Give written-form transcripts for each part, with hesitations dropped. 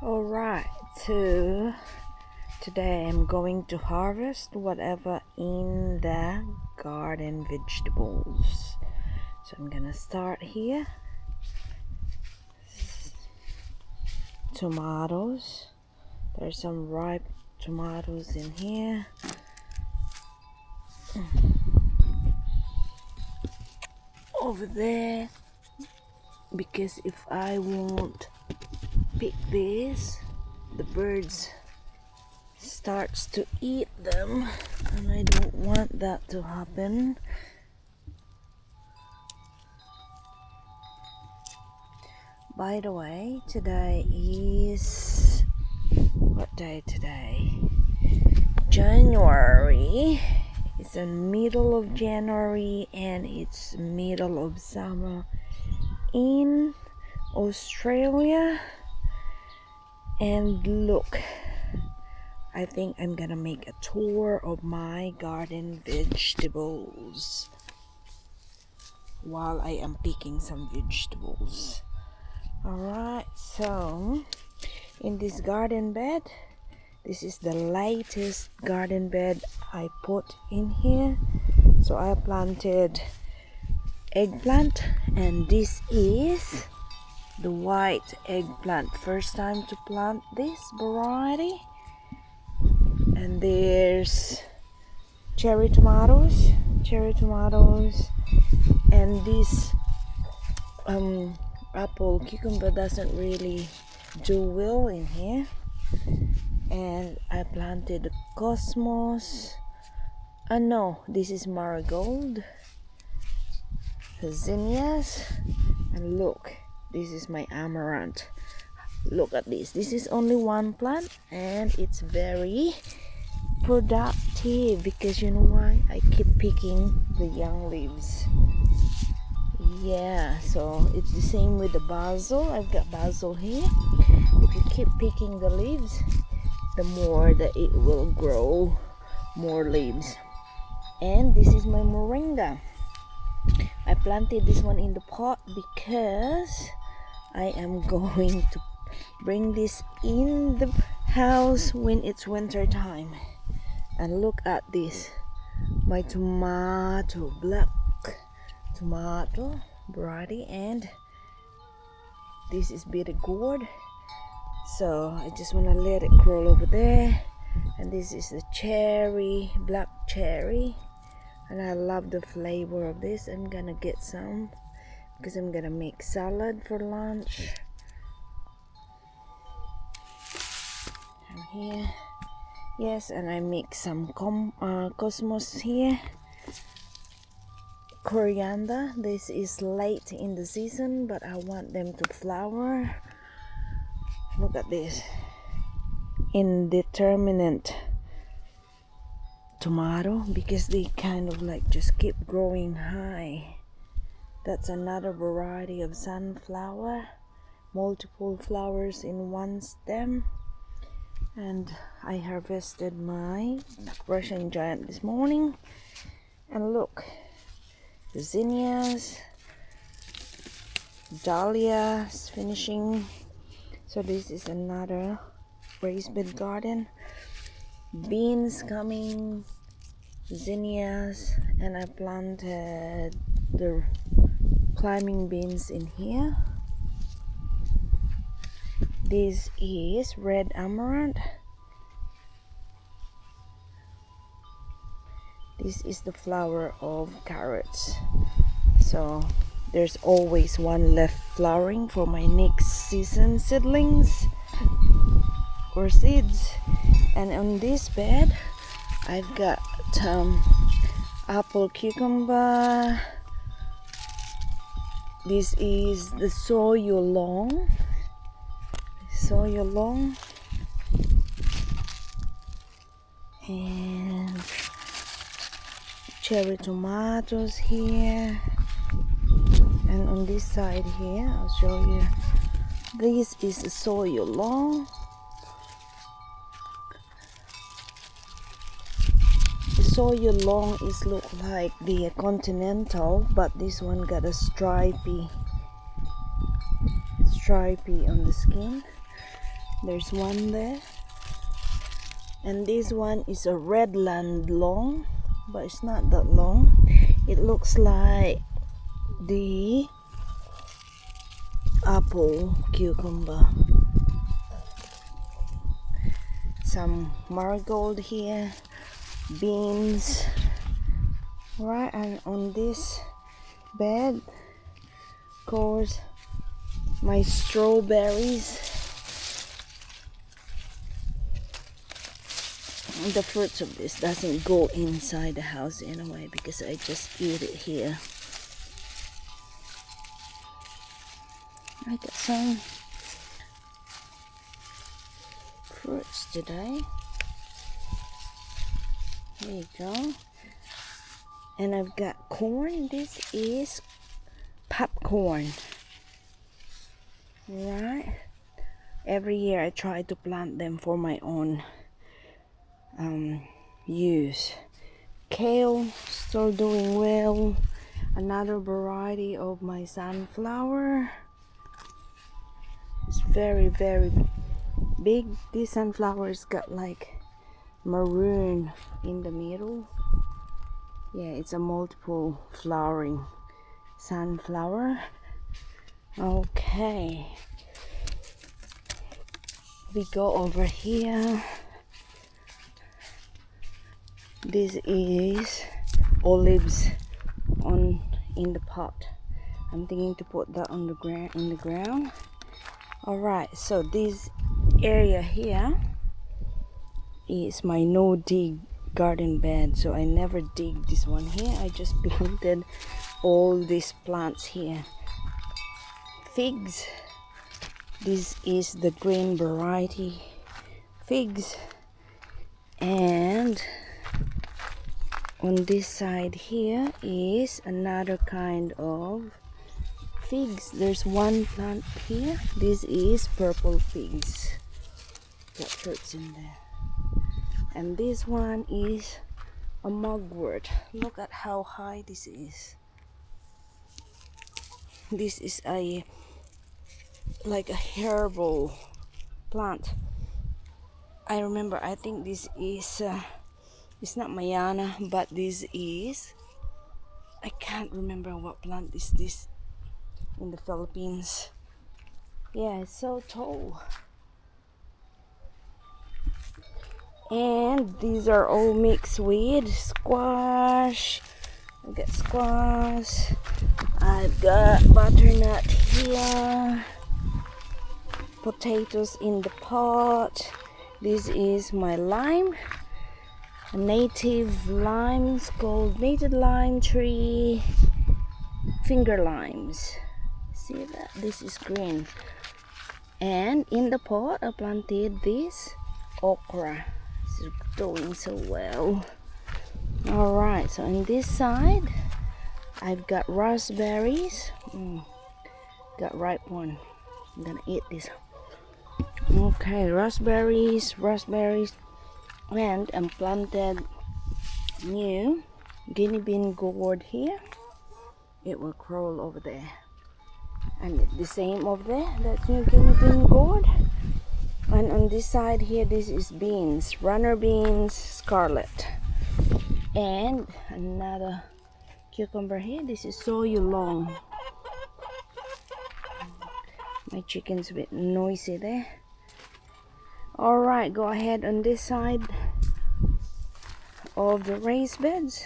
Alright, so today I'm going to harvest whatever in the garden vegetables. So I'm gonna start here. Tomatoes. There's some ripe tomatoes in here. Over there, because if I won't pick this, the birds starts to eat them, and I don't want that to happen. By the way, today is what day today? January. It's the middle of January and it's middle of summer in Australia. And look, I think I'm gonna make a tour of my garden vegetables while I am picking some vegetables. Alright, so in this garden bed, this is the latest garden bed I put in here. So I planted eggplant, and this is the white eggplant. First time to plant this variety. And there's cherry tomatoes, and this apple cucumber doesn't really do well in here. And I planted cosmos. No, this is marigold, zinnias, and look, this is my amaranth. Look at this. This is only one plant and it's very productive because you know why? I keep picking the young leaves. Yeah, so it's the same with the basil. I've got basil here. If you keep picking the leaves, the more that it will grow more leaves. And this is my moringa. I planted this one in the pot because I am going to bring this in the house when it's winter time. And look at this, my tomato, black tomato variety, and this is bitter gourd. So I just want to let it crawl over there. And this is the cherry, black cherry, and I love the flavor of this. I'm gonna get some because I'm gonna make salad for lunch. And here, yes, and I make some cosmos here. Coriander. This is late in the season, but I want them to flower. Look at this, indeterminate tomato, because they kind of like just keep growing high. That's another variety of sunflower, multiple flowers in one stem. And I harvested my Russian giant this morning, and look, zinnias, dahlias finishing. So this is another raised bed garden. Beans coming, zinnias, and I planted the climbing beans in here. This is red amaranth. This is the flower of carrots. So there's always one left flowering for my next season seedlings or seeds. And on this bed I've got apple cucumber. This is the soyo long, and cherry tomatoes here. And on this side here, I'll show you. This is the soyo long. The soyo long is look like the continental, but this one got a stripy on the skin. There's one there. And this one is a Redland long, but it's not that long. It looks like the apple cucumber. Some marigold here, beans, right? And on this bed, of course, my strawberries. The fruits of this doesn't go inside the house anyway because I just eat it here. I got some fruits today. There you go. And I've got corn. This is popcorn. Right? Every year I try to plant them for my own use. Kale, still doing well. Another variety of my sunflower. It's very, very big. This sunflower's got like maroon in the middle. Yeah, it's a multiple flowering sunflower. Okay, we go over here. This is olives in the pot. I'm thinking to put that on the ground. All right, so this area here is my no dig garden bed, so I never dig this one here. I just planted all these plants here. Figs, this is the green variety figs, and on this side here is another kind of figs. There's one plant here. This is purple figs. Got fruits in there. And this one is a mugwort. Look at how high this is. This is like a herbal plant. I remember, I think this is it's not Mayana, but this is, I can't remember what plant is this in the Philippines. Yeah, it's so tall. And these are all mixed with squash. I've got squash. I've got butternut here. Potatoes in the pot. This is my lime. A native limes called native lime tree. Finger limes. See that? This is green. And in the pot I planted this okra. It's doing so well. Alright, so on this side I've got raspberries. Got ripe one. I'm gonna eat this. Okay, raspberries. And I'm planted new guinea bean gourd here. It will crawl over there. And the same over there, that's new guinea bean gourd. And on this side here, this is beans, runner beans, scarlet. And another cucumber here. This is soyu long. My chicken's a bit noisy there. Alright, go ahead on this side of the raised beds,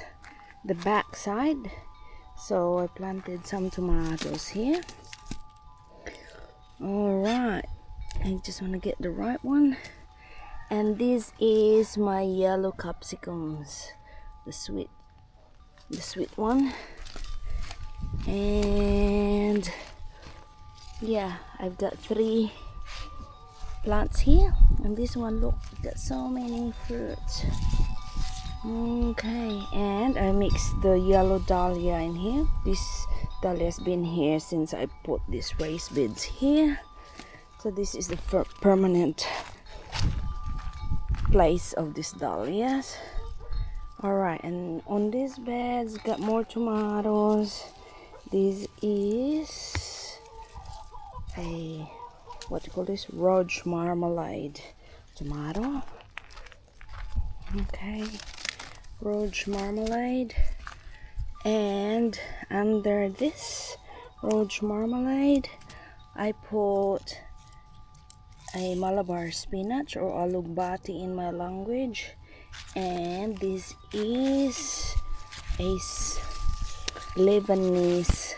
the back side. So I planted some tomatoes here. Alright, I just want to get the right one. And this is my yellow capsicums, the sweet one. And yeah, I've got 3 plants here, and this one, look, got so many fruits. Okay, and I mixed the yellow dahlia in here. This dahlia has been here since I put these raised beds here, so this is the permanent place of these dahlias. Alright, and on these beds got more tomatoes. This is a what do you call this, Roach marmalade tomato. Okay, Roach marmalade. And under this Roach marmalade I put a Malabar spinach, or alugbati in my language, and this is a Lebanese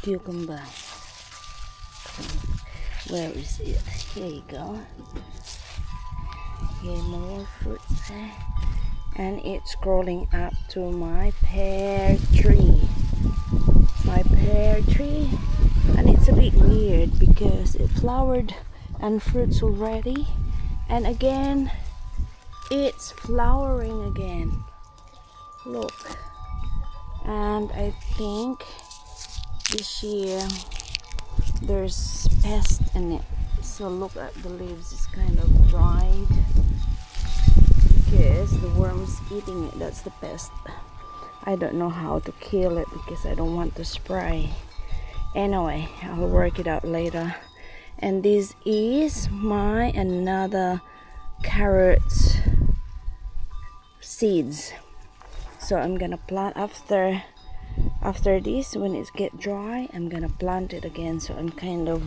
cucumber. Where is it? Here you go. Here, more fruits there. And it's crawling up to my pear tree. And it's a bit weird because it flowered and fruits already, and again it's flowering again. Look, and I think this year there's pest in it, so look at the leaves, it's kind of dried because the worms eating it. That's the pest. I don't know how to kill it because I don't want to spray. Anyway, I'll work it out later. And this is my another carrot seeds. So I'm gonna plant after this, when it get dry, I'm gonna plant it again. So I'm kind of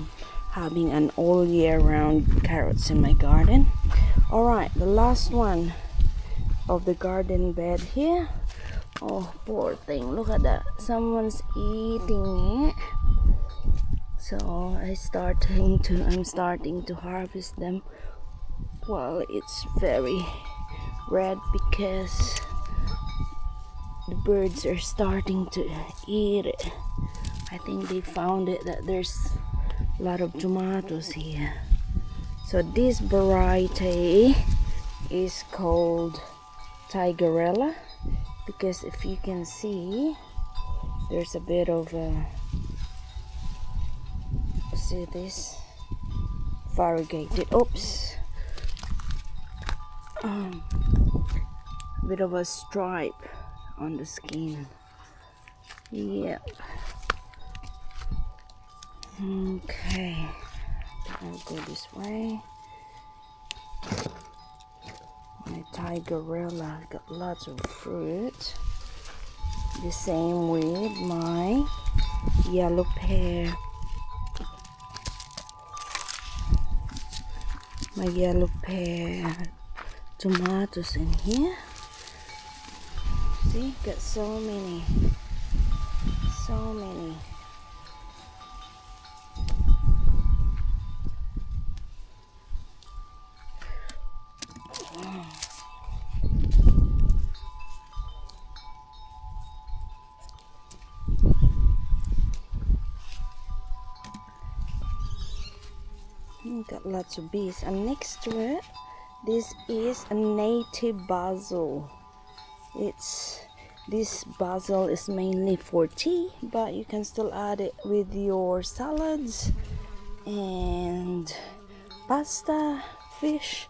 having an all year round carrots in my garden. Alright, the last one of the garden bed here. Oh, poor thing, look at that, someone's eating it. So I'm starting to harvest them while it's very red because the birds are starting to eat it. I think they found it that there's a lot of tomatoes here. So this variety is called Tigerella, because if you can see, there's a bit of see this variegated, bit of a stripe on the skin. Yep. Okay, I'll go this way. My Tigerella got lots of fruit. The same with my yellow pear. My yellow pear tomatoes in here. See, got so many. Got lots of bees. And next to it, this is a native basil. This basil is mainly for tea, but you can still add it with your salads and pasta, fish,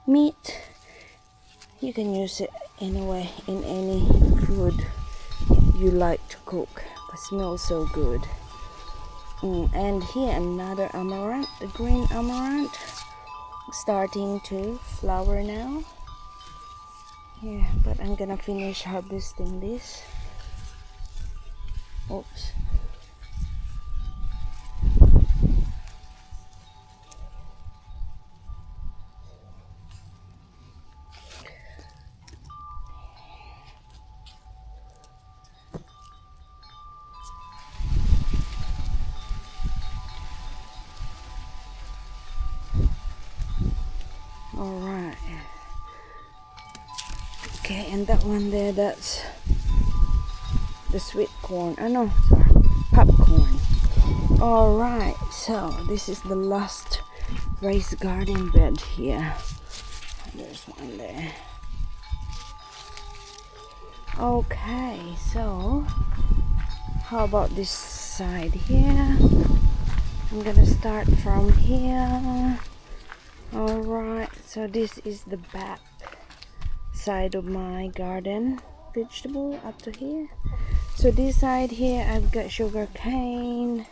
meat. You can use it anyway in any food you like to cook. It smells so good. And here another amaranth, the green amaranth, starting to flower now. Yeah, but I'm gonna finish harvesting this. Oops. Alright. Okay, and that one there, that's the sweet corn. No, sorry, popcorn. Alright, so this is the last raised garden bed here. There's one there. Okay, so how about this side here? I'm gonna start from here. Alright, so this is the back side of my garden vegetable up to here. So this side here I've got sugar cane,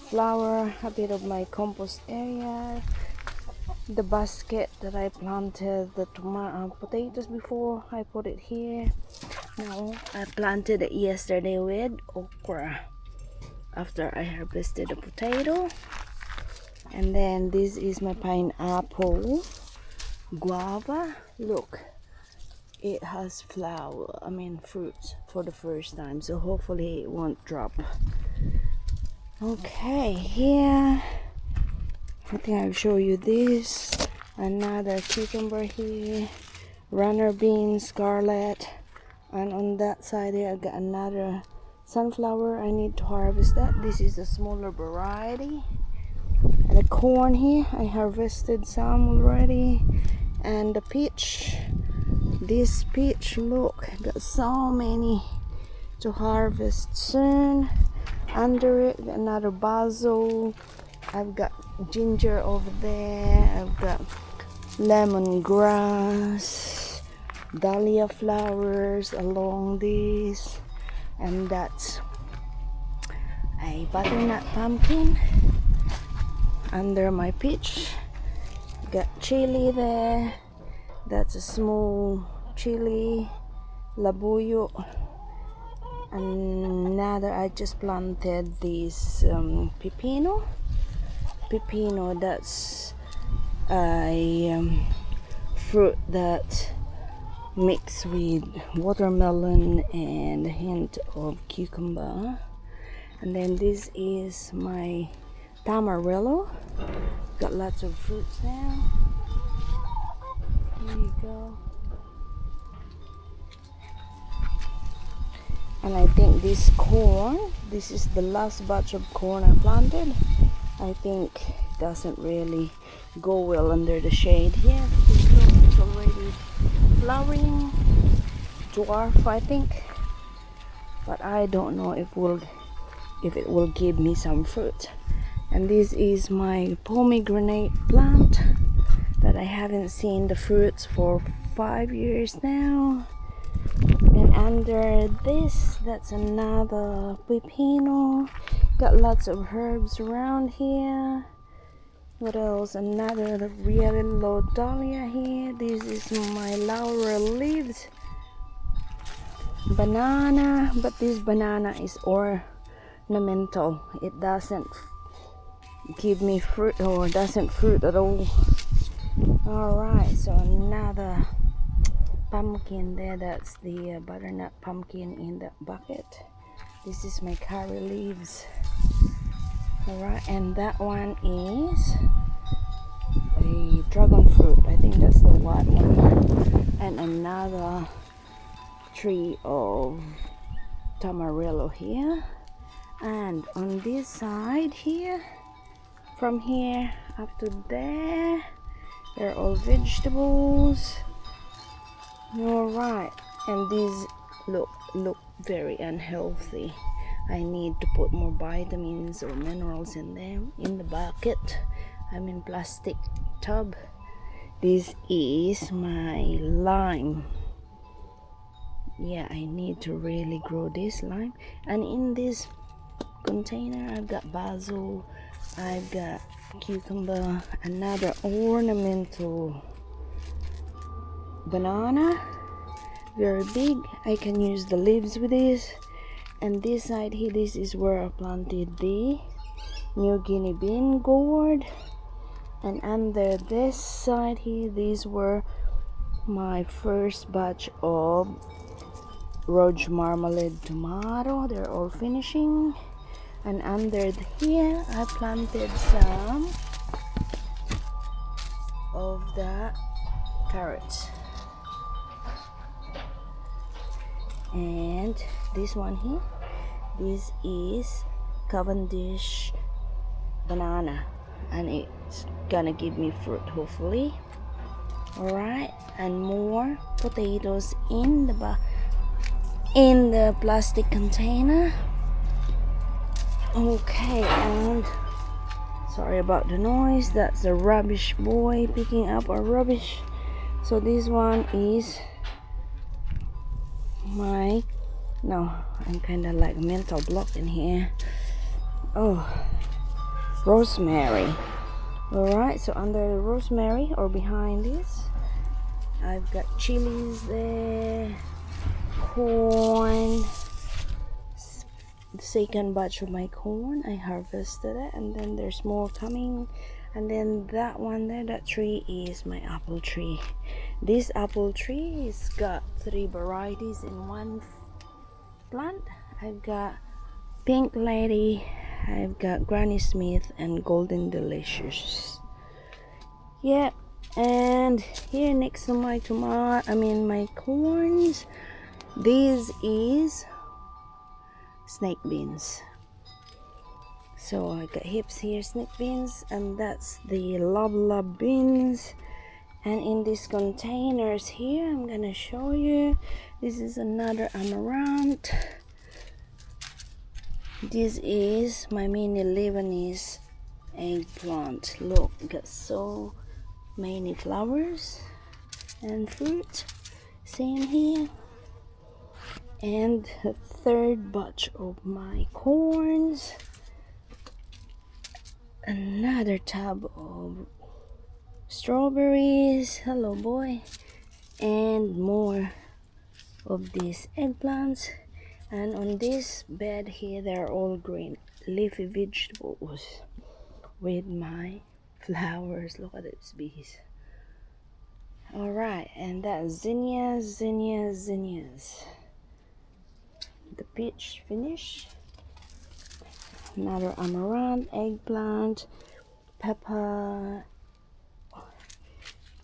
flower, a bit of my compost area, the basket that I planted the potatoes before. I put it here. Now I planted it yesterday with okra after I harvested the potato. And then this is my pineapple, guava. Look, it has fruits for the first time, so hopefully it won't drop. Okay, here I think I'll show you this. Another cucumber here, runner bean, scarlet, and on that side here I got another sunflower. I need to harvest that. This is a smaller variety. And the corn here, I harvested some already. And the peach, this peach, look, got so many to harvest soon. Under it, another basil. I've got ginger over there. I've got lemongrass, dahlia flowers along this, and that's a butternut pumpkin under my peach. Got chili there. That's a small chili, labuyo. Another, I just planted this pepino. That's a fruit that mixed with watermelon and a hint of cucumber. And then this is my tamarillo. Got lots of fruits there. Here you go. And I think this corn, this is the last batch of corn I planted. I think it doesn't really go well under the shade here. It's already flowering, dwarf I think, but I don't know if it will give me some fruit. And this is my pomegranate plant that I haven't seen the fruits for 5 years now. And under this, that's another pepino. Got lots of herbs around here. What else? Another really low dahlia here. This is my laurel leaves. Banana, but this banana is ornamental. It doesn't give me fruit or doesn't fruit at all. Alright, so another pumpkin there. That's the butternut pumpkin in the bucket. This is my curry leaves. Alright, and that one is a dragon fruit. I think that's the white one. And another tree of tamarillo here. And on this side here, from here up to there, they're all vegetables. Alright, and these look very unhealthy. I need to put more vitamins or minerals in them. In the bucket, I'm in plastic tub. This is my lime. Yeah, I need to really grow this lime. And in this container, I've got basil, I've got cucumber, another ornamental banana, very big. I can use the leaves with this. And this side here, this is where I planted the New Guinea bean gourd. And under this side here, these were my first batch of Roach marmalade tomato. They're all finishing. And under here, I planted some of the carrots. And this one here, this is Cavendish banana, and it's gonna give me fruit hopefully. Alright, and more potatoes in the plastic container. Okay, and sorry about the noise, that's the rubbish boy picking up our rubbish. So this one is I'm kind of like mental block in here. Oh, rosemary. Alright, so under the rosemary or behind this, I've got chilies there, corn. The second batch of my corn, I harvested it, and then there's more coming. And then that one there, that tree is my apple tree. This apple tree has got 3 varieties in one plant. I've got Pink Lady, I've got Granny Smith, and Golden Delicious. Yeah, and here next to my my corns, this is snake beans. So I got heaps here snake beans, and that's the love beans. And in these containers here, I'm gonna show you, this is another amaranth. This is my mini Lebanese eggplant. Look, got so many flowers and fruit. Same here. And the third batch of my corns. Another tub of strawberries. Hello, boy. And more of these eggplants. And on this bed here, they're all green leafy vegetables with my flowers. Look at those bees. Alright, and that's zinnias. The peach finish. Another amaranth, eggplant, pepper,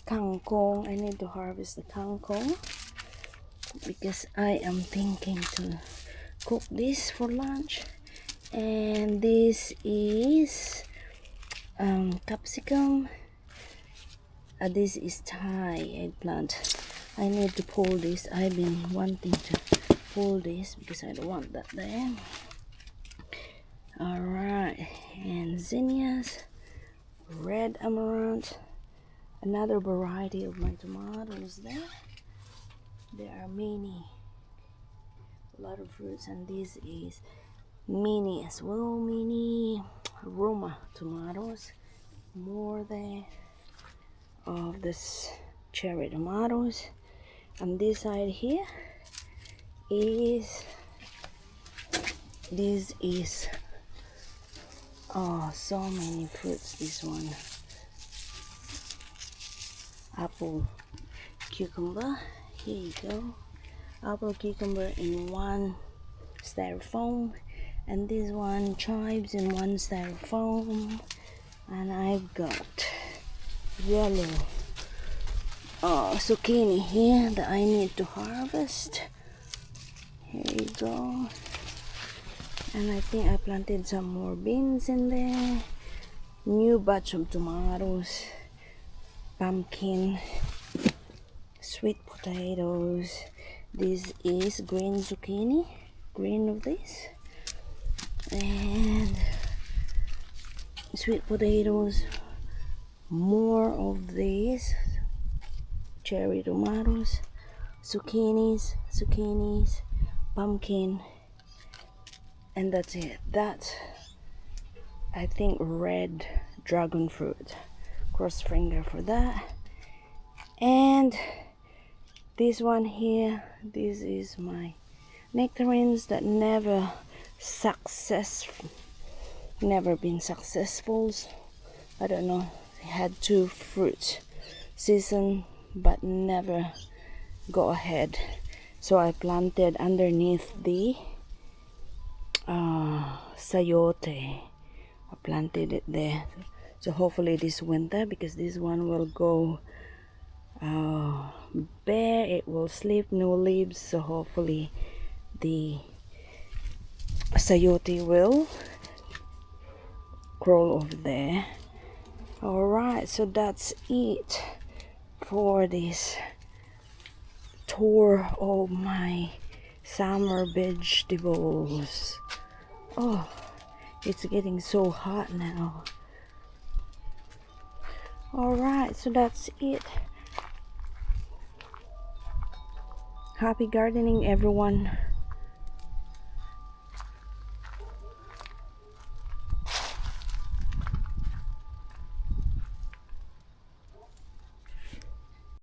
kangkong. I need to harvest the kangkong because I am thinking to cook this for lunch. And this is capsicum. This is Thai eggplant. I need to pull this. I've been wanting to pull this because I don't want that there. Alright, and zinnias, red amaranth, another variety of my tomatoes there. There are many, a lot of fruits, and this is mini as well, mini Roma tomatoes. More there of this cherry tomatoes. And this side here is, this is, oh, so many fruits. This one, apple, cucumber. Here you go, apple, cucumber in one styrofoam, and this one chives in one styrofoam. And I've got yellow zucchini here that I need to harvest. Here you go. And I think I planted some more beans in there. New batch of tomatoes, pumpkin, sweet potatoes. This is green zucchini, green of this, and sweet potatoes. More of these cherry tomatoes, zucchinis, pumpkin, and that's it. That's, I think, red dragon fruit. Cross finger for that. And this one here, this is my nectarines that never been successful. I don't know, I had 2 fruit season but never go ahead, so I planted underneath the sayote. I planted it there, so hopefully this winter, because this one will go bare, it will sleep, no leaves, so hopefully the sayote will crawl over there. Alright, so that's it for this tour of my summer vegetables. Oh, it's getting so hot now. Alright, so that's it. Happy gardening, everyone.